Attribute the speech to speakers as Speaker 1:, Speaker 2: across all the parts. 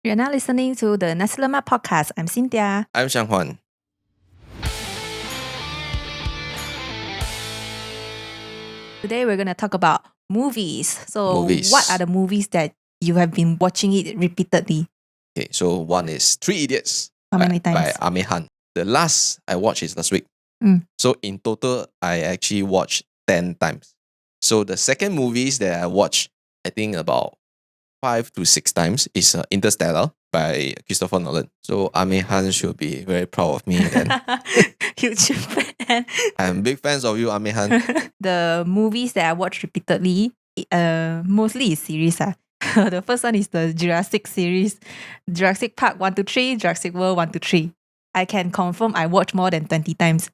Speaker 1: You're now listening to the Nasi Lemak podcast. I'm Cynthia.
Speaker 2: I'm Xianghuan.
Speaker 1: Today we're going to talk about movies. So,
Speaker 2: Movies.
Speaker 1: what are the movies that you have been watching it repeatedly?
Speaker 2: Okay, so one is Three Idiots.
Speaker 1: How many
Speaker 2: by
Speaker 1: times?
Speaker 2: Aamir. The last I watched is last week. So in total, I actually watched 10 times. So the second movies that I watched, I think about 5 to 6 times is Interstellar by Christopher Nolan. So Aamir should be very proud of me then.
Speaker 1: Huge fan.
Speaker 2: I'm big fans of you, Aamir.
Speaker 1: The movies that I watch repeatedly, mostly is series. The first one is the Jurassic series. Jurassic Park 1 to 3, Jurassic World 1 to 3. I can confirm I watch more than 20 times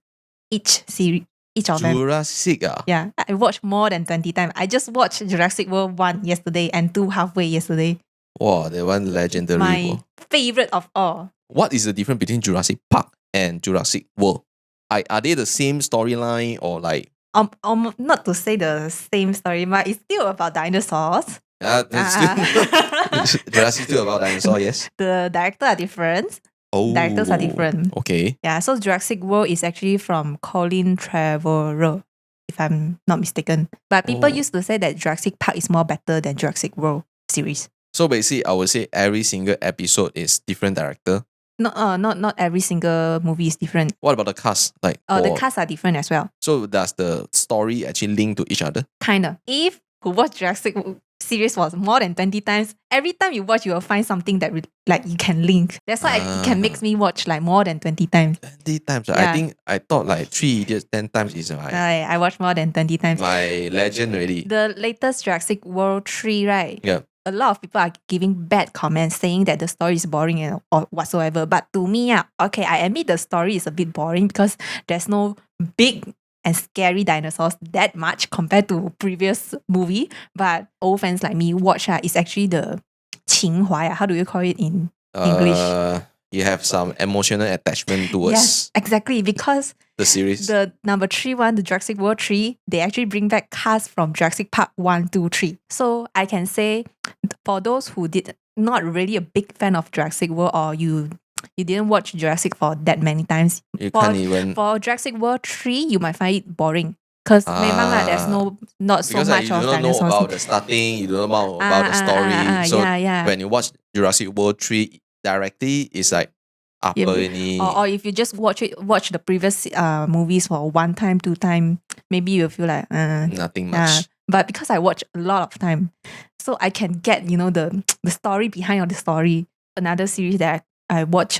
Speaker 1: each series. Each of them.
Speaker 2: Jurassic
Speaker 1: Yeah, I watched more than 20 times. I just watched Jurassic World 1 yesterday and 2 halfway yesterday.
Speaker 2: Wow, that one legendary.
Speaker 1: My favorite of all.
Speaker 2: What is the difference between Jurassic Park and Jurassic World? Are they the same storyline or like?
Speaker 1: Not to say the same story, but it's still about dinosaurs.
Speaker 2: Jurassic still about dinosaur, yes.
Speaker 1: The directors are different. Directors are different.
Speaker 2: Okay.
Speaker 1: Yeah, so Jurassic World is actually from Colin Trevorrow, if I'm not mistaken. But people used to say that Jurassic Park is more better than Jurassic World series.
Speaker 2: So basically, I would say every single episode is different director.
Speaker 1: Not every single movie is different.
Speaker 2: What about the cast?
Speaker 1: The casts are different as well.
Speaker 2: So does the story actually link to each other?
Speaker 1: Kind of. If who watch Jurassic series was more than 20 times, every time you watch, you will find something that you can link. That's why it can make me watch like more than 20 times.
Speaker 2: 20 times?
Speaker 1: Yeah.
Speaker 2: I thought like 3 Idiots 10 times is
Speaker 1: I watch more than 20 times.
Speaker 2: my legend already.
Speaker 1: The latest Jurassic World 3, right?
Speaker 2: Yeah.
Speaker 1: A lot of people are giving bad comments saying that the story is boring or whatsoever. But to me, okay, I admit the story is a bit boring because there's no big and scary dinosaurs that much compared to previous movie. But old fans like me watch it's actually the 情怀. How do you call it in English?
Speaker 2: You have some emotional attachment towards
Speaker 1: Yes, exactly. Because
Speaker 2: the series.
Speaker 1: the number 3 one, the Jurassic World 3, they actually bring back cast from Jurassic Park 1, 2, 3. So I can say for those who did not really a big fan of Jurassic World or you didn't watch Jurassic for that many times. For Jurassic World 3, you might find it boring. Because there's not so much of dinosaurs.
Speaker 2: You don't know about the starting, you don't know about the story. So when you watch Jurassic World 3 directly, it's like
Speaker 1: or if you just watch the previous movies for 1 time, 2 time, maybe you'll feel like
Speaker 2: nothing much.
Speaker 1: But because I watch a lot of time, so I can get the story behind the story. Another series that I watch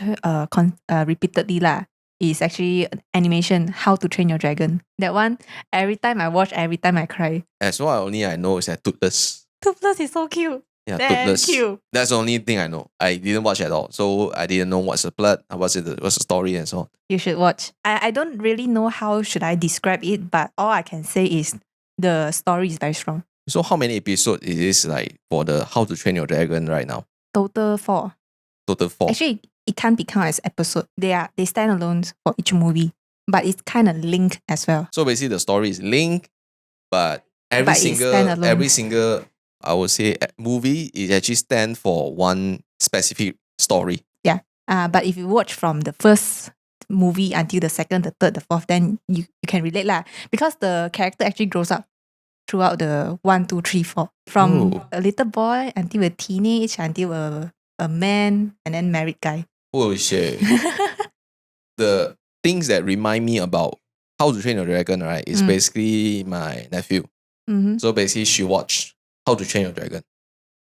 Speaker 1: repeatedly is actually animation, How to Train Your Dragon. That one, every time I watch, every time I cry.
Speaker 2: As what I know is that Toothless.
Speaker 1: Toothless is so cute.
Speaker 2: Yeah,
Speaker 1: Toothless. Cute.
Speaker 2: That's the only thing I know. I didn't watch at all. So I didn't know what's the plot, what's the story and so on.
Speaker 1: You should watch. I don't really know how should I describe it, but all I can say is the story is very strong.
Speaker 2: So how many episodes is this like for the How to Train Your Dragon right now?
Speaker 1: Total 4.
Speaker 2: Total 4.
Speaker 1: Actually, it can't be counted as episode. They stand alone for each movie, but it's kind of linked as well.
Speaker 2: So basically, the story is linked, but every single I would say movie is actually stand for one specific story.
Speaker 1: Yeah. But if you watch from the first movie until the second, the third, the fourth, then you can relate because the character actually grows up throughout the 1, 2, 3, 4. From a little boy until a teenage, until a man, and then married guy.
Speaker 2: Holy shit. The things that remind me about How to Train Your Dragon, right, is basically my nephew.
Speaker 1: Mm-hmm.
Speaker 2: So basically, she watched How to Train Your Dragon.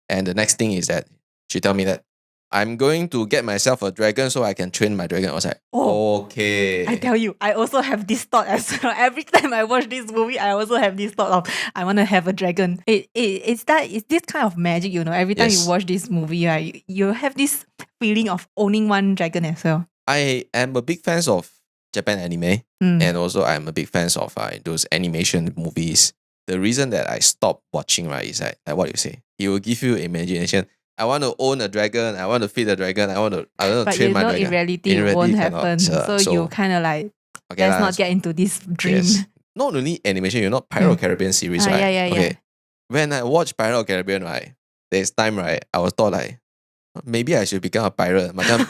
Speaker 2: And the next thing is that she tell me that I'm going to get myself a dragon so I can train my dragon. I was like, okay.
Speaker 1: I tell you, I also have this thought as well. Every time I watch this movie, I also have this thought of I want to have a dragon. It's this kind of magic, Every time you watch this movie, right, you have this feeling of owning one dragon as well.
Speaker 2: I am a big fan of Japan anime, and also I'm a big fan of those animation movies. The reason that I stopped watching, right, is like what you say. It will give you imagination. I want to own a dragon. I want to feed a dragon. I want to train my dragon.
Speaker 1: But in reality, it won't happen. So you kind of like, let's not get into this dream. Yes.
Speaker 2: Not only animation, Pirates of the Caribbean series, right?
Speaker 1: Yeah.
Speaker 2: When I watch Pirates of the Caribbean, right, there's time, right, I was thought like, Maybe I should become a pirate. Macam,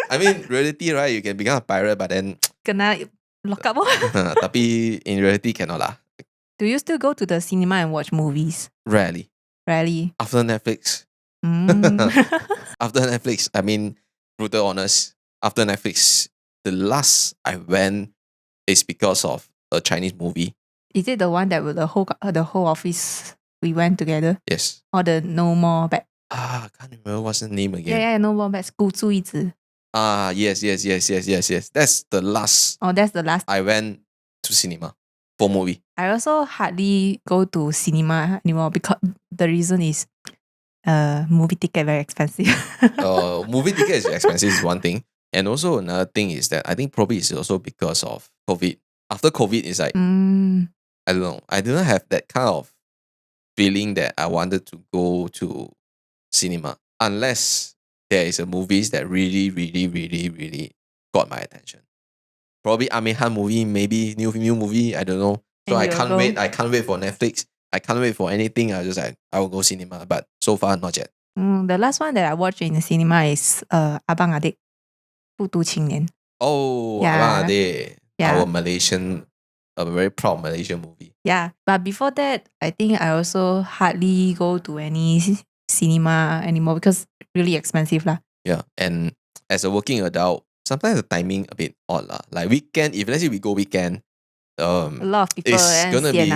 Speaker 2: I mean, reality, right? You can become a pirate, but then
Speaker 1: Kena lock up.
Speaker 2: tapi in reality cannot lah.
Speaker 1: Do you still go to the cinema and watch movies?
Speaker 2: Rarely.
Speaker 1: Rarely.
Speaker 2: After Netflix.
Speaker 1: Mm.
Speaker 2: After Netflix, I mean, brutal honest. After Netflix, the last I went is because of a Chinese movie.
Speaker 1: Is it the one that with the whole office we went together?
Speaker 2: Yes.
Speaker 1: Or the No More Bad?
Speaker 2: I can't remember what's the name again.
Speaker 1: Yeah, No More Bad. 孤注一掷.
Speaker 2: Yes. That's the last.
Speaker 1: Oh, that's the last.
Speaker 2: I went to cinema for movie.
Speaker 1: I also hardly go to cinema anymore because the reason is movie ticket very expensive.
Speaker 2: Movie ticket is expensive is one thing. And also another thing is that I think probably it's also because of COVID. After COVID, it's like, I don't know. I didn't have that kind of feeling that I wanted to go to cinema unless there is a movies that really, really, really, really got my attention. Probably Aamir movie, maybe new movie, I don't know. So I can't wait. I can't wait for Netflix. I can't wait for anything. I just like I will go cinema, but so far not yet.
Speaker 1: The last one that I watched in the cinema is Abang Adik, 复读青年.
Speaker 2: Oh,
Speaker 1: yeah.
Speaker 2: Abang Adik, our Malaysian, a very proud Malaysian movie.
Speaker 1: Yeah, but before that, I think I also hardly go to any cinema anymore because really expensive lah.
Speaker 2: Yeah, and as a working adult, sometimes the timing a bit odd lah. Like weekend, if let's say we go weekend,
Speaker 1: a lot of people
Speaker 2: it's gonna be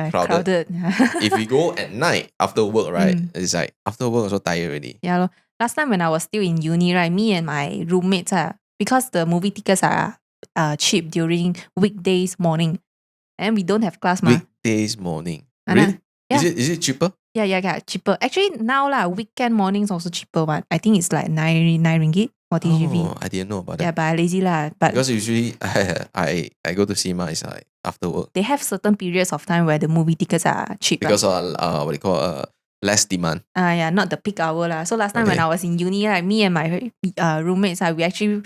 Speaker 2: crowded. If we go at night after work, right? It's like after work also tired already.
Speaker 1: Yeah, last time when I was still in uni, right, me and my roommates because the movie tickets are cheap during weekdays morning, and we don't have class ma.
Speaker 2: Weekdays morning, really?
Speaker 1: Yeah.
Speaker 2: Is it cheaper?
Speaker 1: Yeah, cheaper. Actually, now weekend mornings also cheaper one. I think it's like 9 ringgit for TGV.
Speaker 2: Oh, I didn't know about that.
Speaker 1: Yeah, but I lazy lah. But
Speaker 2: because usually I go to cinema is like after work.
Speaker 1: They have certain periods of time where the movie tickets are cheap.
Speaker 2: Because of what they call less demand.
Speaker 1: Yeah, not the peak hour lah. So last time when I was in uni, like me and my roommates, we actually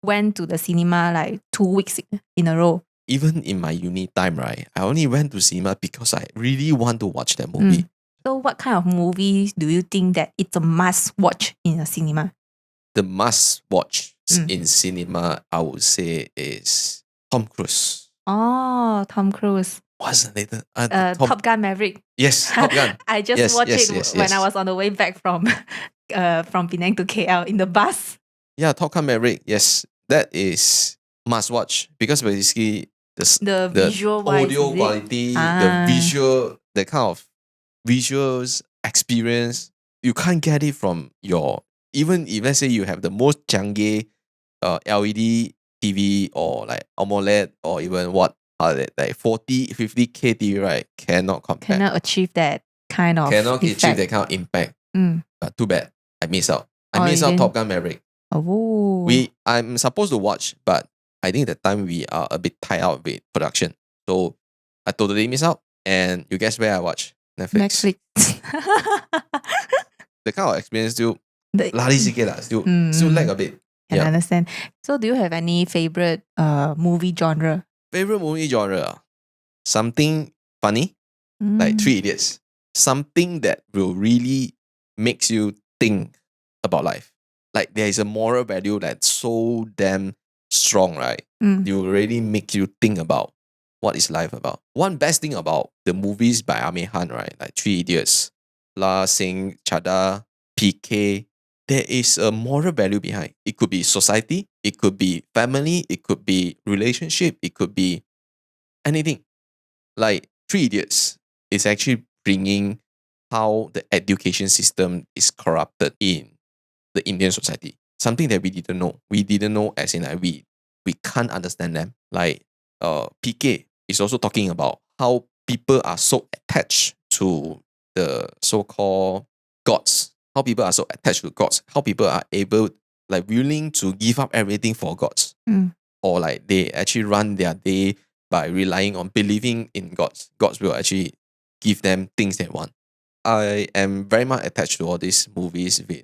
Speaker 1: went to the cinema like 2 weeks in a row.
Speaker 2: Even in my uni time, right, I only went to cinema because I really want to watch that movie.
Speaker 1: So what kind of movies do you think that it's a must watch in a cinema?
Speaker 2: The must watch in cinema, I would say, is Tom Cruise.
Speaker 1: Oh, Tom Cruise.
Speaker 2: What's the latest?
Speaker 1: Top Gun Maverick.
Speaker 2: Yes, Top Gun.
Speaker 1: I just watched it when I was on the way back from Penang to KL in the bus.
Speaker 2: Yeah, Top Gun Maverick. Yes, that is must watch because basically
Speaker 1: the visual
Speaker 2: audio quality, the visual, the kind of visuals experience, you can't get it from even if let's say you have the most canggih LED TV or like AMOLED or even what are they, like 40-50K TV, right? Cannot compare.
Speaker 1: Cannot achieve that kind of
Speaker 2: achieve that kind of impact. But too bad. I miss out. I miss out Top Gun Maverick.
Speaker 1: Oh.
Speaker 2: I'm supposed to watch, but I think at the time we are a bit tied out with production. So I totally miss out. And you guess where I watch? Netflix. The kind of experience still lari sikit lah. Still lag a bit.
Speaker 1: I understand. So do you have any favorite movie genre?
Speaker 2: Favorite movie genre? Something funny, like Three Idiots. Something that will really makes you think about life. Like there is a moral value that's so damn strong, right? You really make you think about what is life about. One best thing about the movies by Aamir, right? Like Three Idiots, La Sing, Chada, PK, there is a moral value behind. It could be society, it could be family, it could be relationship, it could be anything. Like Three Idiots is actually bringing how the education system is corrupted in the Indian society. Something that we didn't know. We didn't know as in like we can't understand them. Like PK is also talking about how people are so attached to the so-called gods. How people are so attached to gods. How people are able, like willing to give up everything for gods. Or like they actually run their day by relying on believing in gods. Gods will actually give them things they want. I am very much attached to all these movies with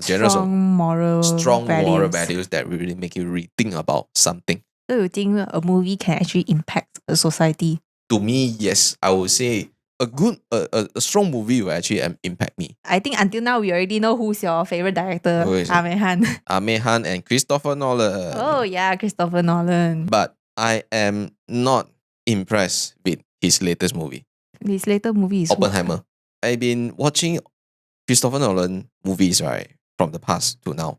Speaker 1: strong moral
Speaker 2: values that really make you rethink about something.
Speaker 1: So you think a movie can actually impact a society?
Speaker 2: To me, yes. I would say a strong movie will actually impact me.
Speaker 1: I think until now we already know who's your favorite director,
Speaker 2: Who is it?
Speaker 1: Aamir Khan.
Speaker 2: Aamir Khan and Christopher Nolan.
Speaker 1: Oh yeah, Christopher Nolan.
Speaker 2: But I am not impressed with his latest movie,
Speaker 1: His later movie is what?
Speaker 2: Oppenheimer. I've been watching Christopher Nolan movies, right, from the past to now.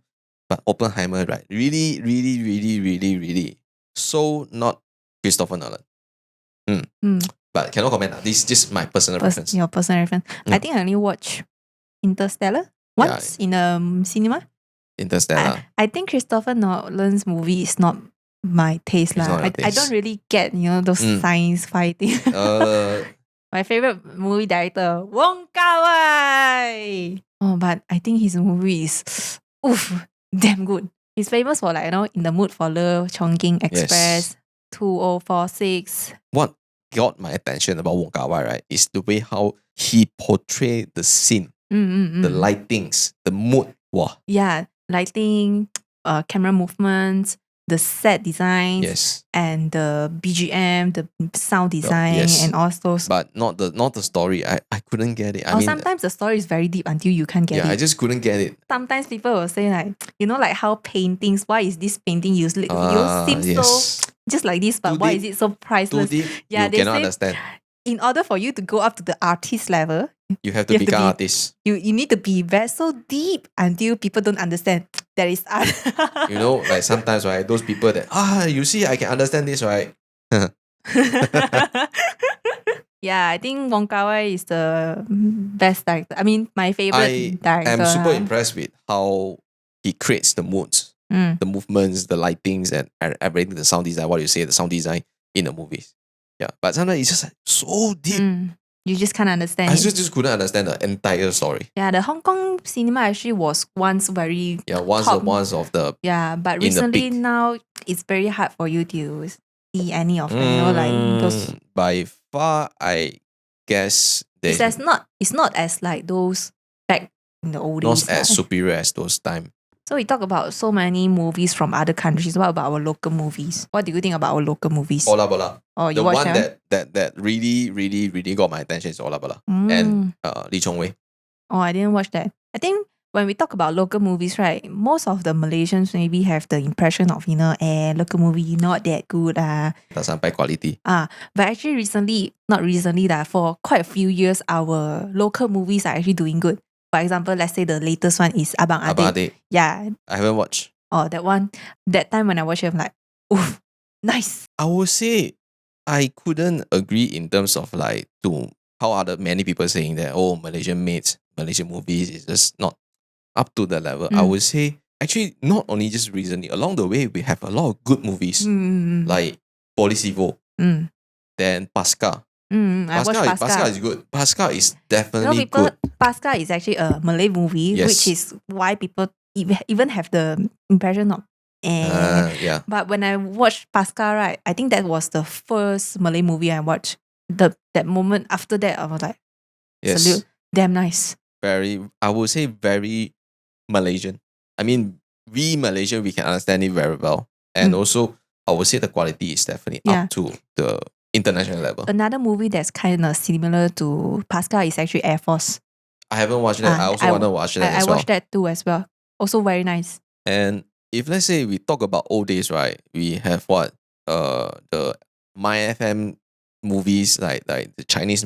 Speaker 2: But Oppenheimer, right, really, really, really, really, really, so not Christopher Nolan. But cannot comment. This is my personal preference.
Speaker 1: Your personal reference. I think I only watched Interstellar once in a cinema.
Speaker 2: Interstellar.
Speaker 1: I think Christopher Nolan's movie is not my taste.
Speaker 2: It's not your
Speaker 1: I don't
Speaker 2: taste.
Speaker 1: really get, those science fighting. My favorite movie director, Wong Kar-wai. Oh, but I think his movie is damn good. He's famous for In the Mood for Love, Chongqing Express, 2046.
Speaker 2: What got my attention about Wong Kar-wai, right, is the way how he portrayed the scene, the lightings, the mood. Wow.
Speaker 1: Yeah, lighting, camera movements, the set designs,
Speaker 2: Yes.
Speaker 1: and the BGM, the sound design, and all those.
Speaker 2: But not the story. I couldn't get it. I mean,
Speaker 1: sometimes the story is very deep until you can't get it.
Speaker 2: Yeah, I just couldn't get it.
Speaker 1: Sometimes people will say like how paintings, why is this painting useless? Seems so just like this, but why is it so priceless?
Speaker 2: Too deep,
Speaker 1: Yeah,
Speaker 2: you
Speaker 1: they
Speaker 2: cannot
Speaker 1: say
Speaker 2: understand.
Speaker 1: in order for you to go up to the artist level,
Speaker 2: you have to become artist.
Speaker 1: You need to be very so deep until people don't understand there is art.
Speaker 2: Like sometimes, right, those people that you see, I can understand this, right?
Speaker 1: Yeah, I think Wong Kar-wai is the best director. I mean, my favorite director.
Speaker 2: I'm super impressed with how he creates the moods, the movements, the lightings, and everything, the sound design. What you say, the sound design in the movies. Yeah, but sometimes it's just so deep.
Speaker 1: You just can't understand.
Speaker 2: I just couldn't understand the entire story.
Speaker 1: Yeah, the Hong Kong cinema actually was once very
Speaker 2: once of the
Speaker 1: but recently now it's very hard for you to see any of them. Those.
Speaker 2: By far, I guess
Speaker 1: it's not as like those back in the old days.
Speaker 2: Not as superior as those time.
Speaker 1: So we talk about so many movies from other countries. What about our local movies? What do you think about our local movies?
Speaker 2: Ola Bola.
Speaker 1: Oh, you
Speaker 2: the
Speaker 1: watched
Speaker 2: one
Speaker 1: them?
Speaker 2: that really, really, really got my attention is Ola Bola and Lee Chong Wei.
Speaker 1: Oh, I didn't watch that. I think when we talk about local movies, right, most of the Malaysians maybe have the impression of local movie not that good.
Speaker 2: That's some bad quality.
Speaker 1: But actually not recently for quite a few years, our local movies are actually doing good. For example, let's say the latest one is Abang Adik. Yeah.
Speaker 2: I haven't watched.
Speaker 1: Oh, that one. That time when I watched it, I'm like, oof, nice.
Speaker 2: I would say I couldn't agree in terms of to how other many people saying that Malaysian movies is just not up to the level. I would say actually not only just recently, along the way we have a lot of good movies like Polisivo, then Pasca. Pasca is good. Pasca is definitely good.
Speaker 1: Pasca is actually a Malay movie, which is why people even have the impression of But when I watched Pasca, right, I think that was the first Malay movie I watched. That moment after that, I was like, salute, damn nice.
Speaker 2: I would say very Malaysian. I mean, we Malaysian, we can understand it very well. And also, I would say the quality is definitely up to the international level.
Speaker 1: Another movie that's kind of similar to Pasca is actually Air Force.
Speaker 2: I haven't watched that. I also want to watch that as well.
Speaker 1: I watched that too as well. Also very nice.
Speaker 2: And if let's say we talk about old days, right? We have what the My FM movies like the Chinese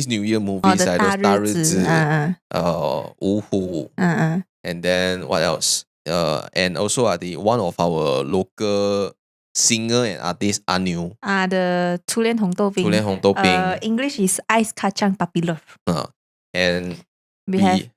Speaker 2: New Year movies like those 大日子, and then what else? And also one of our local singer and artist Anu.
Speaker 1: The 初恋红豆冰. English is Ice Kacang Puppy Love.
Speaker 2: And
Speaker 1: we have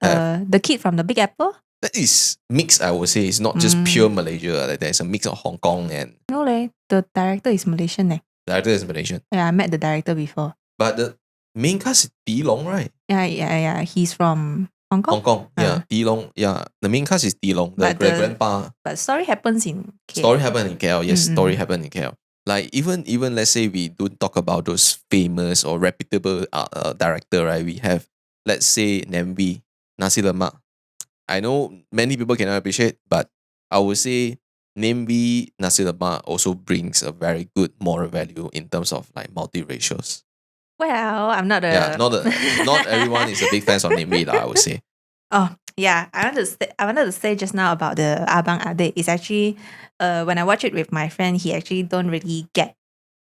Speaker 1: the kid from the Big Apple.
Speaker 2: That is mixed, I would say. It's not just pure Malaysia. There's a mix of Hong Kong and...
Speaker 1: No, the director is Malaysian.
Speaker 2: Director is Malaysian.
Speaker 1: Yeah, I met the director before.
Speaker 2: But the main cast is Dee Long, right?
Speaker 1: Yeah. He's from Hong Kong.
Speaker 2: Hong Kong, yeah. Dee Long, yeah. The main cast is Dee Long, the grandpa.
Speaker 1: But story happens in KL.
Speaker 2: Story happened in KL, yes. Story happened in KL. Like even let's say we don't talk about those famous or reputable director, right? We have, let's say, Nambi, Nasi Lemak. I know many people cannot appreciate, but I would say Nambi Nasi Lemak also brings a very good moral value in terms of like multiracials.
Speaker 1: Well, I'm not a
Speaker 2: Yeah, not everyone is a big fan of Nimri, I would say.
Speaker 1: Oh, yeah. I wanted to say just now about the Abang Ade. It's actually when I watch it with my friend, he actually don't really get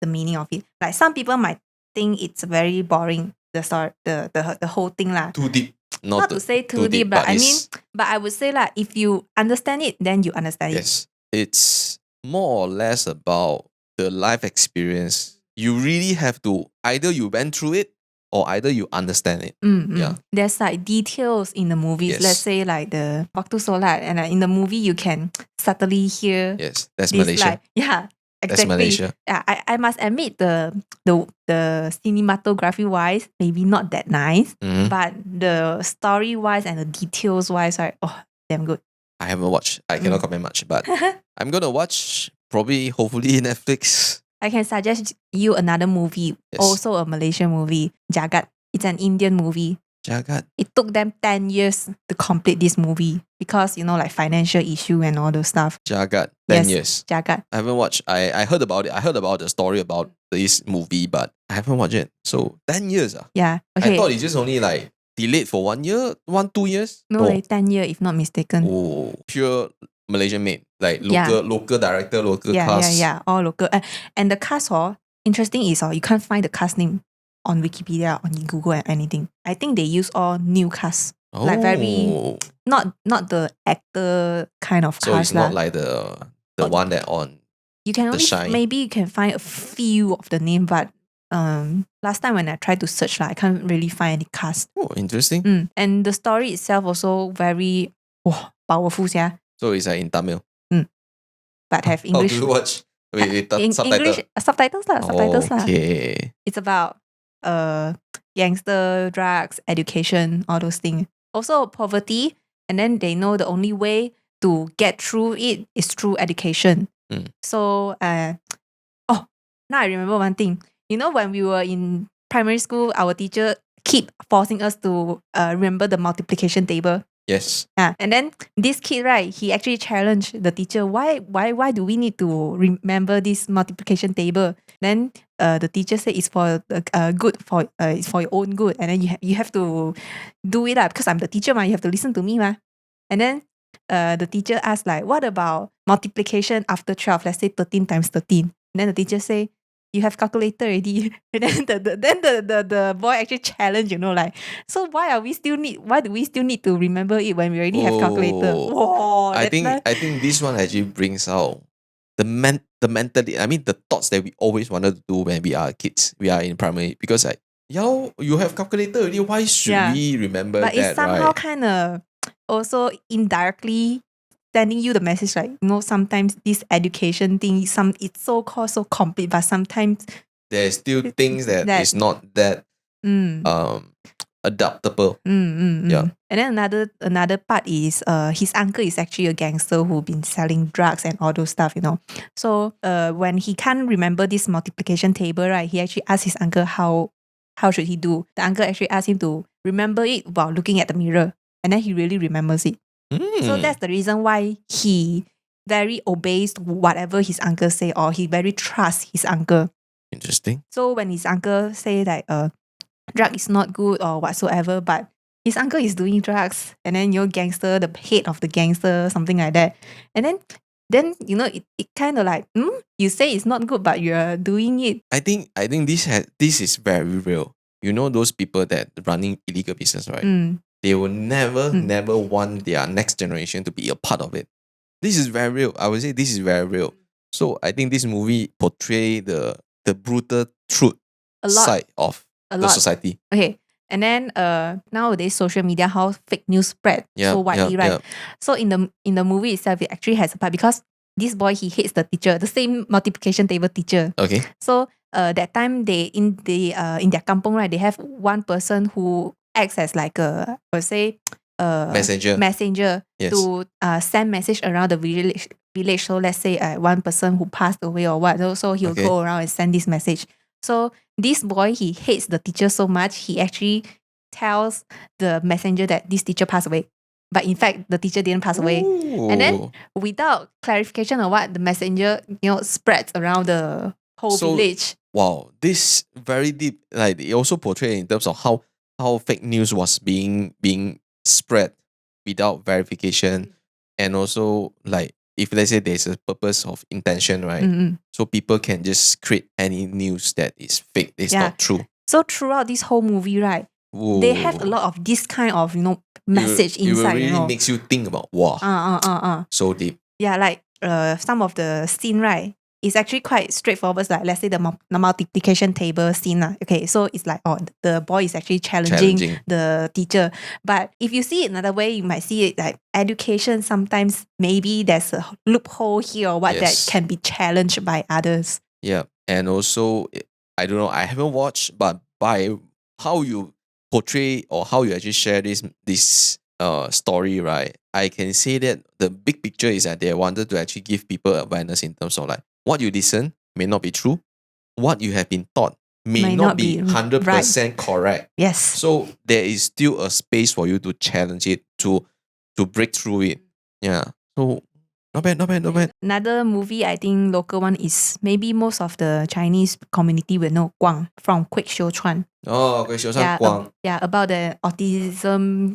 Speaker 1: the meaning of it. Like some people might think it's very boring, the story, the whole thing lah.
Speaker 2: Too deep.
Speaker 1: Not to say too deep, but I mean, but I would say like if you understand it, then you understand it.
Speaker 2: Yes. It's more or less about the life experience. You really have to either you went through it or either you understand it. Yeah.
Speaker 1: There's like details in the movies.
Speaker 2: Yes.
Speaker 1: Let's say like the Waktu Solat, and in the movie you can subtly hear.
Speaker 2: Yes, that's
Speaker 1: this,
Speaker 2: Malaysia.
Speaker 1: like, yeah, exactly.
Speaker 2: That's Malaysia.
Speaker 1: Yeah, I must admit the cinematography wise maybe not that nice, but the story wise and the details wise, right? Oh, damn good.
Speaker 2: I haven't watched. I cannot comment much, but I'm gonna watch probably, hopefully, Netflix.
Speaker 1: I can suggest you another movie, also a Malaysian movie, Jagat. It's an Indian movie.
Speaker 2: Jagat.
Speaker 1: It took them 10 years to complete this movie because, like financial issue and all those stuff.
Speaker 2: Jagat, 10 years.
Speaker 1: Jagat.
Speaker 2: I haven't watched. I heard about it. I heard about the story about this movie, but I haven't watched it. So 10 years.
Speaker 1: Yeah. Okay.
Speaker 2: I thought it's just only like delayed for 1 year, 2 years.
Speaker 1: No, like 10 years if not mistaken.
Speaker 2: Oh, pure Malaysian made. Like local director, local cast.
Speaker 1: Yeah, all local. And the cast, interesting is you can't find the cast name on Wikipedia, on Google, and anything. I think they use all new cast.
Speaker 2: Oh.
Speaker 1: Like very not the actor kind of cast.
Speaker 2: So it's not like the one that on
Speaker 1: you can only
Speaker 2: Shine.
Speaker 1: Maybe you can find a few of the name, but last time when I tried to search, I can't really find any cast.
Speaker 2: Oh, interesting.
Speaker 1: And the story itself also very powerful, yeah.
Speaker 2: So it's like in Tamil.
Speaker 1: But have English.
Speaker 2: How do you watch? Wait,
Speaker 1: English subtitles lah.
Speaker 2: Okay.
Speaker 1: It's about gangster, drugs, education, all those things. Also poverty, and then they know the only way to get through it is through education. So now I remember one thing. When we were in primary school, our teacher keep forcing us to remember the multiplication table.
Speaker 2: Yes.
Speaker 1: And then this kid, right, he actually challenged the teacher, why do we need to remember this multiplication table? Then the teacher said it's for good, it's for your own good, and then you have to do it because I'm the teacher, you have to listen to me, And then the teacher asked like, what about multiplication after 12? Let's say 13 times 13. And then the teacher say, you have calculator already. And then the boy actually challenged, like, so why do we still need to remember it when we already have calculator? Whoa,
Speaker 2: I think this one actually brings out the mentality. I mean, the thoughts that we always wanted to do when we are kids. We are in primary, because like, you have calculator already. Why should we remember that?
Speaker 1: But it's somehow kind of also indirectly sending you the message, like, sometimes this education thing, it's so-called so complete, but sometimes
Speaker 2: there's still things that is not that adaptable. Yeah.
Speaker 1: And then another part is his uncle is actually a gangster who been selling drugs and all those stuff, So when he can't remember this multiplication table, right, he actually asked his uncle how should he do. The uncle actually asked him to remember it while looking at the mirror, and then he really remembers it. So that's the reason why he very obeys whatever his uncle say, or he very trusts his uncle.
Speaker 2: Interesting.
Speaker 1: So when his uncle say that drug is not good or whatsoever, but his uncle is doing drugs, and then you're gangster, the head of the gangster, something like that. And then it kind of like, you say it's not good, but you're doing it.
Speaker 2: I think this is very real. Those people that running illegal business, right? They will never want their next generation to be a part of it. This is very real. I would say this is very real. So I think this movie portray the brutal truth side of the society.
Speaker 1: Okay. And then nowadays social media, how fake news spread so widely, right? So in the movie itself, it actually has a part, because this boy, he hates the teacher, the same multiplication table teacher.
Speaker 2: Okay.
Speaker 1: So that time they in their kampong, right, they have one person who acts as like a, I would say, messenger to send message around the village. So let's say one person who passed away or what, so he'll go around and send this message. So this boy, he hates the teacher so much, he actually tells the messenger that this teacher passed away. But in fact, the teacher didn't pass away. And then without clarification or what, the messenger, spreads around the whole village.
Speaker 2: Wow, this very deep. Like it also portrayed in terms of how fake news was being spread without verification, and also like if let's say there's a purpose of intention, right?
Speaker 1: Mm-mm.
Speaker 2: So people can just create any news that is fake, it's
Speaker 1: Yeah.
Speaker 2: not true.
Speaker 1: So throughout this whole movie, right, they have a lot of this kind of message
Speaker 2: It will
Speaker 1: inside.
Speaker 2: really makes you think about wow, so deep.
Speaker 1: Yeah, like some of the scene, right, is actually quite straightforward. Like let's say the multiplication table scene. Okay, so it's like the boy is actually challenging the teacher. But if you see it another way, you might see it like education. Sometimes maybe there's a loophole here or what that can be challenged by others.
Speaker 2: Yeah, and also I don't know. I haven't watched, but by how you portray or how you actually share this story, right? I can say that the big picture is that they wanted to actually give people awareness in terms of like what you listen may not be true, what you have been taught may not be 100% correct.
Speaker 1: Yes.
Speaker 2: So there is still a space for you to challenge it, to break through it. Yeah. So not bad.
Speaker 1: Another movie, I think local one is maybe most of the Chinese community will know Wong from Quick Show Chuan.
Speaker 2: Oh, Quick Show Chuan Guang.
Speaker 1: About the autism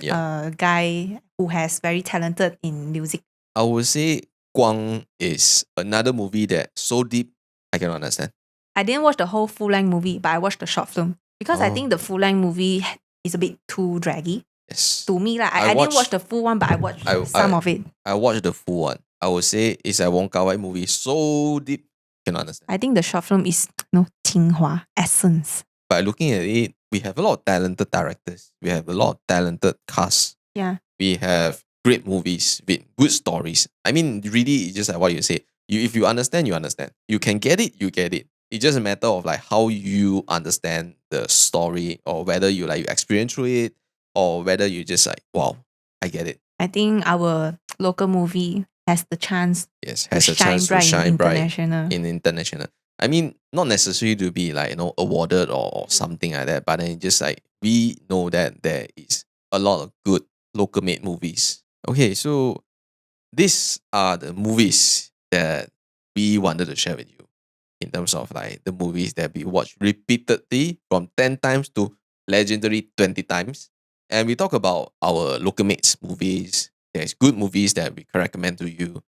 Speaker 1: guy who has very talented in music.
Speaker 2: I would say Guang is another movie that so deep I cannot understand.
Speaker 1: I didn't watch the whole full-length movie, but I watched the short film because I think the full-length movie is a bit too draggy.
Speaker 2: Yes.
Speaker 1: To me, I didn't watch the full one, but I watched some of it.
Speaker 2: I watched the full one. I would say it's a Wong Kar-wai movie so deep, cannot understand.
Speaker 1: I think the short film is Qinghua essence.
Speaker 2: By looking at it, we have a lot of talented directors. We have a lot of talented cast.
Speaker 1: Yeah.
Speaker 2: We have great movies with good stories. I mean, really, it's just like what you say. If you understand, you understand. You can get it, you get it. It's just a matter of like how you understand the story, or whether you experience through it, or whether you just like, wow, I get it.
Speaker 1: I think our local movie has the chance
Speaker 2: to shine bright in international. I mean, not necessarily to be like, awarded or something like that, but then just like we know that there is a lot of good local made movies. Okay, so these are the movies that we wanted to share with you in terms of like the movies that we watch repeatedly from 10 times to legendary 20 times. And we talk about our local mates movies. There's good movies that we can recommend to you.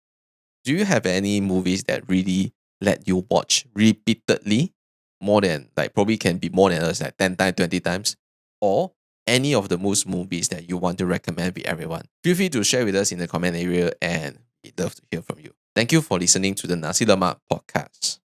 Speaker 2: Do you have any movies that really let you watch repeatedly? More than probably can be more than us, like 10 times, 20 times? Or any of the most movies that you want to recommend with everyone? Feel free to share with us in the comment area, and we'd love to hear from you. Thank you for listening to the Nasi Lemak podcast.